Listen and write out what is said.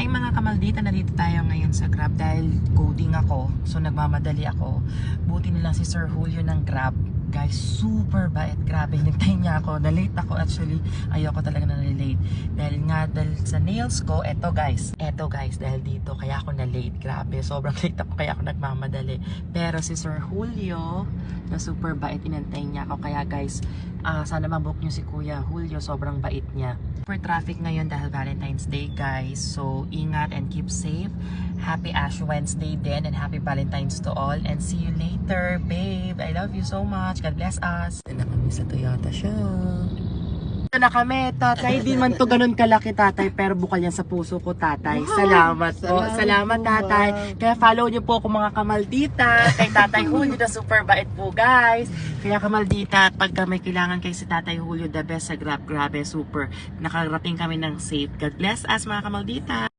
Hi mga kamaldita, nandito tayo ngayon sa Grab dahil coding ako. So nagmamadali ako. Buti na lang si Sir Julio ng Grab. Guys, super bait. Grabe, nagtay niya ako. Na-late ako actually. Ayoko talaga na-late. Dahil sa nails ko, eto guys, dahil dito, kaya ako na-late. Grabe, sobrang late ako, kaya ako nagmamadali. Pero si Sir Julio, na super bait, inantay niya ako. Kaya guys, sana mabook niyo si Kuya Julio, sobrang bait niya. Super traffic ngayon dahil Valentine's Day guys. So, ingat and keep safe. Happy Ash Wednesday din and happy Valentine's to all. And see you later, babe. I love you so much. God bless us. Ito na kami sa Toyota Show. Ito na kami, tatay. Di man to ganun kalaki, tatay. Pero bukal yan sa puso ko, tatay. Salamat po. Salamat, tatay. Kaya follow niyo po ako mga kamaldita. Kay Tatay Julio na super bait po, guys. Kaya kamaldita, pagka may kailangan kay si Tatay Julio, the best sa Grab. Grabe, super. Nakarating kami ng safe. God bless us, mga kamaldita.